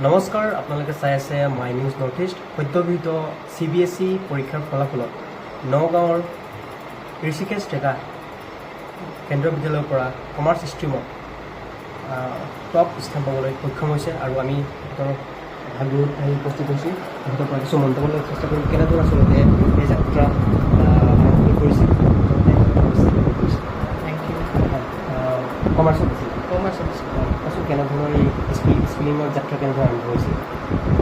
নমস্কাৰ, আপোনালোকে চাই আছে my news north east. সদ্যগৃহীত CBSE পৰীক্ষাৰ ফলাফলত নগাঁৱৰ ঋষিকেশ ডেকা কেন্দ্ৰীয় বিদ্যালয়ৰ পৰা কমাৰ্চ ষ্ট্ৰীমত টপ স্থান পাবলৈ সক্ষম হৈছে আৰু আমি সিহঁতৰ ভাগবোৰত আহি উপস্থিত হৈছোঁ। সিহঁতৰ পৰা কিছু মন্তব্য লোৱাৰ চেষ্টা কৰিম। কেনেদৰে আচলতে এই যাত্ৰা আৰম্ভ কৰিছিল? কমাৰ্চত আছিল। আছোঁ কেনেধৰণৰ এই স্কিলিঙৰ যাত্ৰা কেনেদৰে আৰম্ভ হৈছিল?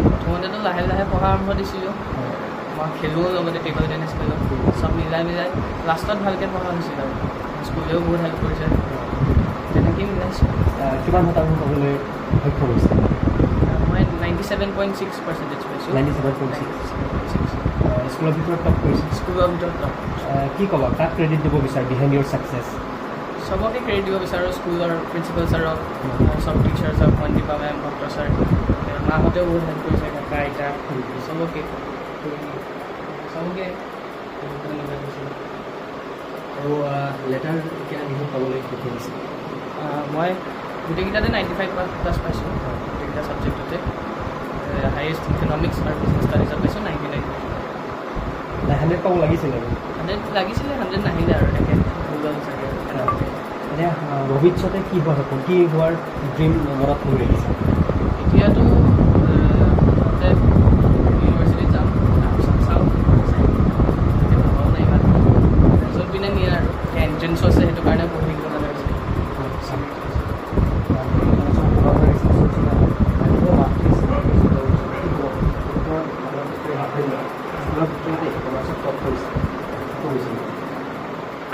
প্ৰথমতেতো লাহে লাহে পঢ়া আৰম্ভ দিছিলোঁ। মই খেলোঁ, লগতে টেবল টেনিছ খেলোঁ, চব মিলাই লাষ্টত ভালকৈ পঢ়া হৈছিল আৰু স্কুলেও বহুত হেল্প কৰিছে, তেনেকেই মিলাইছোঁ। কিমান শতাংশ পাবলৈ সক্ষম হৈছে? মই 97.6% পাইছোঁ। 97.6 স্কুলৰ ভিতৰত টপ কৰিছে। স্কুলৰ ভিতৰত টপ। কি ক'বা, কাক ক্ৰেডিট দিব বিচাৰে বিহাইণ্ড ইয়ৰ ছাকচেছ? চবকে ক্ৰেডিট দিব বিচাৰোঁ, স্কুলৰ প্ৰিন্সিপাল ছাৰক, চব টিচাৰ্ছক, মন্দিপা মেম, ডক্টৰ ছাৰ, মাহঁতেও বহুত হেল্প কৰিছে, কাকা আইতা চবকে ধন্যবাদ দিছোঁ। আৰু লেটাৰ কেনে বিহু পাবলৈ সক্ষম হৈছে? মই গোটেইকেইটাতে 95+ পাইছোঁ, গোটেইকেইটা ছাবজেক্টতে। হায়েষ্ট ইকনমিক্স আৰু বিজনেছ ষ্টাডিজত পাইছোঁ 99। 100 পাব লাগিছিলে আৰু 100 লাগিছিলে, 100 নাহিলে আৰু এনেকৈ ভুল হ'ল চাগে। এতিয়া ভৱিষ্যতে কি হোৱা সপোন, কি হোৱাৰ ড্ৰিম মনত কৰি ৰাখিছে? এতিয়াতো ইউনিভাৰ্চিটিত যাম, তাৰপিছত চাওঁ এতিয়া ভবাও নাই ইমান য'ত পিনে নিয়ে আৰু এণ্ট্ৰেঞ্চো আছে, সেইটো কাৰণে পঢ়ি থাকিব লগা হৈছে।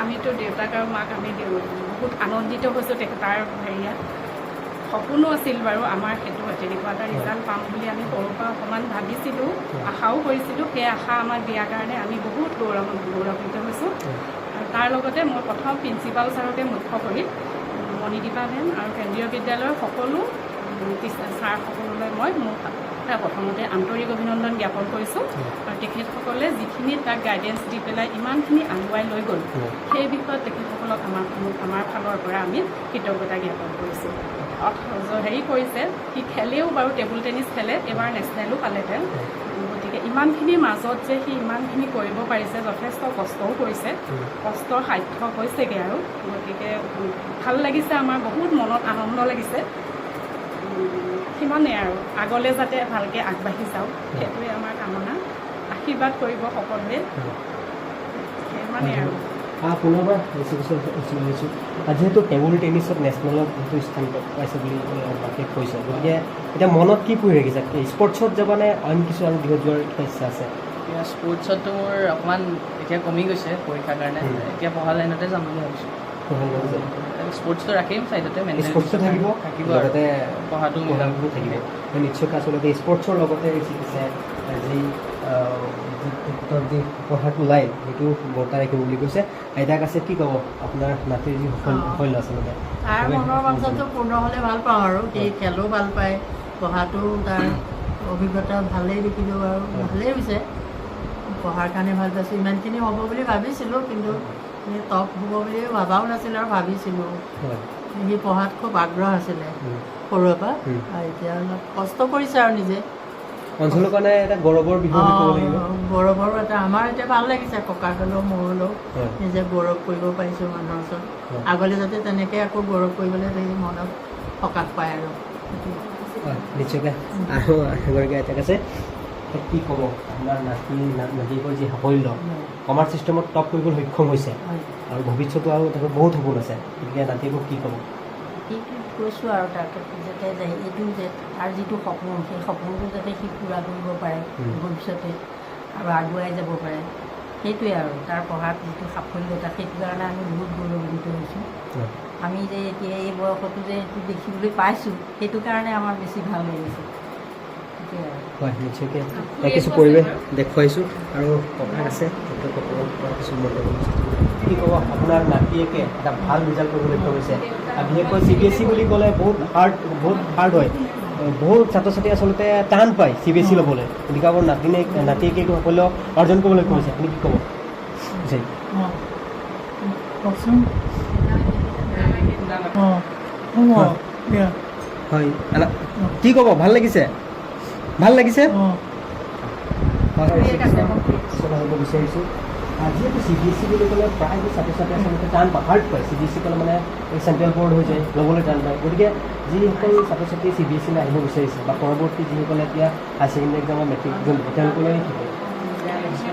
আমিতো দেউতাক আৰু মাক আমি বহুত আনন্দিত হৈছোঁ। তাৰ হেৰিয়াত সপোনো আছিল বাৰু আমাৰ, সেইটো তেনেকুৱা এটা ৰিজাল্ট পাম বুলি আমি সৰুৰ পৰা অকণমান ভাবিছিলোঁ, আশাও কৰিছিলোঁ। সেই আশা আমাক দিয়াৰ কাৰণে আমি বহুত গৌৰৱান্বিত হৈছোঁ। আৰু তাৰ লগতে মই প্ৰথম প্ৰিন্সিপাল ছাৰকে মুখ্য কৰি মণিদীপা মেম আৰু কেন্দ্ৰীয় বিদ্যালয়ৰ সকলো ছাৰসকললৈ মই প্ৰথমতে আন্তৰিক অভিনন্দন জ্ঞাপন কৰিছোঁ। আৰু তেখেতসকলে যিখিনি তাক গাইডেঞ্চ দি পেলাই ইমানখিনি আগুৱাই লৈ গ'ল, সেই বিষয়ত তেখেতসকলক আমাৰ ফালৰ পৰা আমি কৃতজ্ঞতা জ্ঞাপন কৰিছোঁ। হেৰি কৰিছে, সি খেলেও বাৰু, টেবুল টেনিছ খেলে, এইবাৰ নেশ্যনেলো পালেহেঁতেন। গতিকে ইমানখিনিৰ মাজত যে সি ইমানখিনি কৰিব পাৰিছে, যথেষ্ট কষ্টও কৰিছে, কষ্টৰ সাধ্য হৈছেগৈ আৰু। গতিকে ভাল লাগিছে, আমাৰ বহুত মনত আনন্দ লাগিছে। সিমানেই আৰু আগলৈ যাতে ভালকৈ আগবাঢ়ি যাওঁ, সেইটোৱে আমাৰ কামনা। আশীৰ্বাদ কৰিব সকলোৱে, সিমানেই আৰু। পুনৰবাৰ লৈছোঁ, যিহেতু টেবুল টেনিছত নেশ্যনেলত যিটো স্থান পাইছে বুলি বাকী কৈছে, গতিকে এতিয়া মনত কি পৰি ৰাখিছে? স্পৰ্টছত যাবানে অইন কিছু আৰু দিশত যোৱাৰ ইচ্ছা আছে? এতিয়া স্পৰ্টছততো মোৰ অকণমান এতিয়া কমি গৈছে পৰীক্ষাৰ কাৰণে, এতিয়া পঢ়া লাইনতে যাম বুলি ভাবিছোঁ। স্পৰ্টছটো ৰাখিম ছাইডতে, স্পৰ্টছো থাকিব, লগতে পঢ়াটো থাকিব। নিশ্চয়কৈ আচলতে স্পৰ্টছৰ লগতে যি যি পঢ়াটো লাইন, সেইটো বৰ্তাই ৰাখিব বুলি কৈছে। আইতাক আছে, কি ক'ব আপোনাৰ নাতিৰ যি সাফল্য আচলতে? তাৰ মনৰ বাঞ্ছাটো পূৰ্ণ হ'লে ভাল পাওঁ আৰু। সি খেলো ভাল পায়, পঢ়াটো তাৰ অভিজ্ঞতা ভালেই দেখিলোঁ আৰু ভালেই হৈছে। পঢ়াৰ কাৰণে ভাল পাইছোঁ। ইমানখিনি হ'ব বুলি ভাবিছিলোঁ, কিন্তু টপ হ'ব বুলি ভবাও নাছিলোঁ আৰু ভাবিছিলোঁ। সি পঢ়াত খুব আগ্ৰহ আছিলে সৰুৰে পৰা, আৰু এতিয়া অলপ কষ্ট কৰিছে আৰু নিজে। অঞ্চলৰ কাৰণে এটা গৌৰৱৰ বিষয় ক'ব লাগিব। গৌৰৱৰো এটা, আমাৰ এতিয়া ভাল লাগিছে, ককাহঁতলৈও মোৰলৈও নিজে গৌৰৱ কৰিব পাৰিছোঁ মানুহৰ ওচৰত। আগলৈ যাতে তেনেকৈ আকৌ গৌৰৱ কৰিবলৈ মনত সকাহ পায় আৰু। নিশ্চয়কৈ। আৰু এগৰাকী আইতাক আছে, কি ক'ব আপোনাৰ নাতিকৰ যি সাফল্য, কমাৰ্চ চিষ্টেমত টপ কৰিবলৈ সক্ষম হৈছে, আৰু ভৱিষ্যতো আৰু তেখেতৰ বহুত সপোন আছে, গতিকে নাতিকক কি ক'ব? কৈছোঁ আৰু তাক যাতে এইটো যে তাৰ যিটো সপোন, সেই সপোনটো যাতে সি পূৰা কৰিব পাৰে ভৱিষ্যতে আৰু আগুৱাই যাব পাৰে, সেইটোৱে আৰু তাৰ পঢ়াত যিটো সাফল্যতা, সেইটো কাৰণে আমি বহুত গৌৰৱান্বিত হৈছোঁ। আমি যে এতিয়া এই বয়সতো যে এইটো দেখিবলৈ পাইছোঁ, সেইটো কাৰণে আমাৰ বেছি ভাল লাগিছে। হয়, নিশ্চয়কৈ কিছু পৰিৱেশ দেখুৱাইছোঁ। আৰু ককাক আছে, কিছু কি ক'ব আপোনাৰ নাতিয়েকে এটা ভাল ৰিজাল্ট কৰিবলৈ সক্ষম হৈছে? বিশেষকৈ CBSE বুলি ক'লে বহুত হাৰ্ড হয়, বহুত ছাত্ৰ ছাত্ৰী আচলতে টান পায় CBSE ল'বলৈ, গতিকে আপোনাৰ নাতিয়েকে এইটো সাফল্য অৰ্জন কৰিবলৈ সক্ষম হৈছে, আপুনি কি ক'ব? হয়, কি ক'ব? ভাল লাগিছে? ভাল লাগিছে অঁ ঠিক আছে, মোক জানিব বিচাৰিছোঁ যিহেতু CBSE বুলি ক'লে প্ৰায় ছাত্ৰ ছাত্ৰী আচলতে টান হাৰ্ড পায় CBSE ক'লে মানে চেণ্ট্ৰেল বৰ্ড হৈ যায় ল'বলৈ টান পায় গতিকে যিসকল ছাত্ৰ ছাত্ৰী CBSE আহিব বিচাৰিছে বা পৰৱৰ্তী যিসকলে এতিয়া হায়াৰ ছেকেণ্ডেৰী এক্সামৰ মেট্ৰিক এক্সাম দিব তেওঁলোকলৈ কি কয়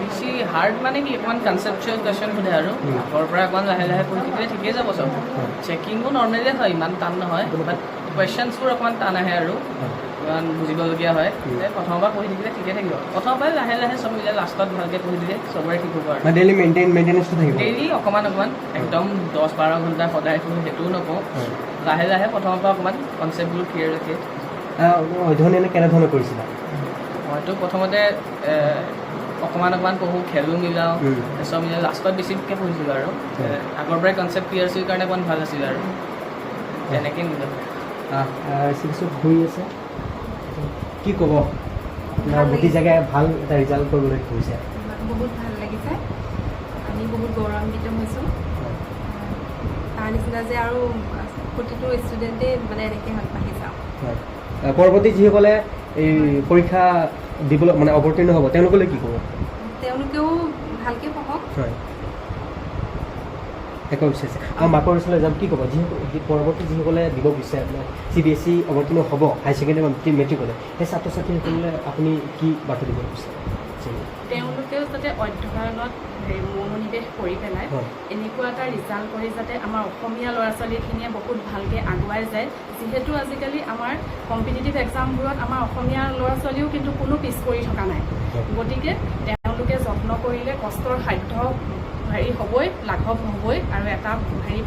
বেছি হাৰ্ড মানে কি অকণমান কনচেপচুৱেল কুৱেশ্যন সোধে আৰু আগৰ পৰা অকণমান লাহে লাহে পঢ়ি থাকিলে ঠিকেই যাব চব চেকিংবোৰ নৰ্মেলিয়ে হয় ইমান টান নহয় বাট কুৱেশ্যনছবোৰ অকণমান টান আহে আৰু অকণমান বুজিবলগীয়া হয় প্ৰথমৰ পৰা পঢ়ি থাকিলে ঠিকে থাকিব প্ৰথমৰ পৰাই লাহে লাহে চব মিলাই লাষ্টত ভালকৈ পঢ়ি দিলে চবৰে ঠিক হ'ব আৰু মানে ডেইলি মেইনটেনেঞ্চটো থাকিব ডেইলি অকণমান একদম 10-12 ঘণ্টা সদায় পঢ়ি সেইটোও নকওঁ লাহে লাহে প্ৰথমৰ পৰা অকণমান কনচেপ্টবোৰ ক্লিয়াৰ ৰাখে অধ্যয়ন এনে কেনেধৰণে কৰিছিলা মইতো প্ৰথমতে অকণমান পঢ়োঁ খেলো মিলাওঁ চব মিলাই লাষ্টত বেছিকৈ পঢ়িছিলোঁ আৰু আগৰ পৰাই কনচেপ্ট ক্লিয়াৰ আছিল কাৰণে অকণমান ভাল আছিল আৰু তেনেকৈ মিলাওঁ চিকিৎসক ঘূৰি আছে কি ক'ব আপোনাৰ গোটেই জেগাই ভাল এটা ৰিজাল্ট কৰিবলৈ ধৰিছে বহুত ভাল লাগিছে আমি বহুত গৌৰৱান্বিত হৈছোঁ তাৰ নিচিনা যে আৰু প্ৰতিটো ষ্টুডেণ্টেই মানে এনেকৈ আগবাঢ়ি যাওঁ হয় পৰৱৰ্তী যিসকলে এই পৰীক্ষা দিবলৈ মানে অৱতীৰ্ণ হ'ব তেওঁলোকলৈ কি ক'ব তেওঁলোকেও ভালকৈ পঢ়ক হয় একো বিচাৰিছে আৰু মাকৰ ওচৰলৈ যাম কি ক'ব যিসকল পৰৱৰ্তী যিসকলে দিব বিচাৰে আপোনাৰ CBSE অৱতীৰ্ণ হ'ব হায়াৰ ছেকেণ্ডেৰী মেট্ৰিকলে সেই ছাত্ৰ ছাত্ৰীসকললৈ আপুনি কি বাৰ্তা দিব বিচাৰে তেওঁলোকেও যাতে অধ্যয়নত মনোনিৱেশ কৰি পেলাই হয় এনেকুৱা এটা ৰিজাল্ট কৰি যাতে আমাৰ অসমীয়া ল'ৰা ছোৱালীখিনিয়ে বহুত ভালকৈ আগুৱাই যায় যিহেতু আজিকালি আমাৰ কম্পিটিটিভ এক্সামবোৰত আমাৰ অসমীয়া ল'ৰা ছোৱালীও কিন্তু কোনো পিছ পৰি থকা নাই গতিকে তেওঁলোকে যত্ন কৰিলে কষ্টৰ সাধ্য হ'বই লাঘৱ হ'বই আৰু এটা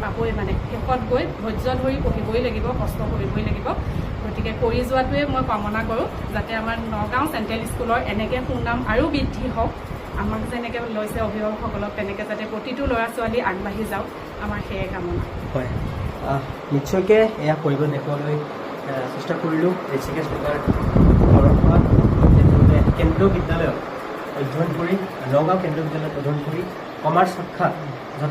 পাবই মানে শেষত গৈ ধৈৰ্য ধৰি পঢ়িবই লাগিব কষ্ট কৰিবই লাগিব গতিকে কৰি যোৱাটোৱে মই কামনা কৰোঁ যাতে আমাৰ নগাঁও চেণ্ট্ৰেল স্কুলৰ এনেকৈ সুনাম আৰু বৃদ্ধি হওক আমাক যেনেকৈ লৈছে অভিভাৱকসকলক তেনেকৈ যাতে প্ৰতিটো ল'ৰা ছোৱালী আগবাঢ়ি যাওক আমাৰ সেয়ে কামনা হয় নিশ্চয়কৈ এয়া কৰিব দেখুৱাবলৈ চেষ্টা কৰিলোঁ ঋষিকেশ ডেকাৰ ঘৰৰ পৰা তেওঁলোকে কেন্দ্ৰীয় বিদ্যালয়ত অধ্যয়ন কৰি নগাঁও কেন্দ্ৰীয় বিদ্যালয়ত অধ্যয়ন কৰি কমাৰ্চ শাখাত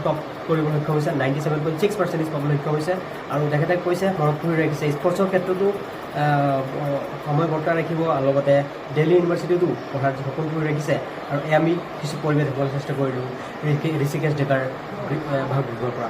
টপ কৰিবলৈ সক্ষম হৈছে 97.6% পাবলৈ সক্ষম হৈছে আৰু তেখেতে কৈছে মনত কৰি ৰাখিছে স্পৰ্টছৰ ক্ষেত্ৰতো সময় বৰ্তাই ৰাখিব আৰু লগতে দিল্লী ইউনিভাৰ্চিটিতো পঢ়াৰ সপোন কৰি ৰাখিছে আৰু আমি কিছু পৰিৱেশ দেখুৱাবলৈ চেষ্টা কৰিলোঁ ঋষিকেশ ডেকাৰ ভাগৰ পৰা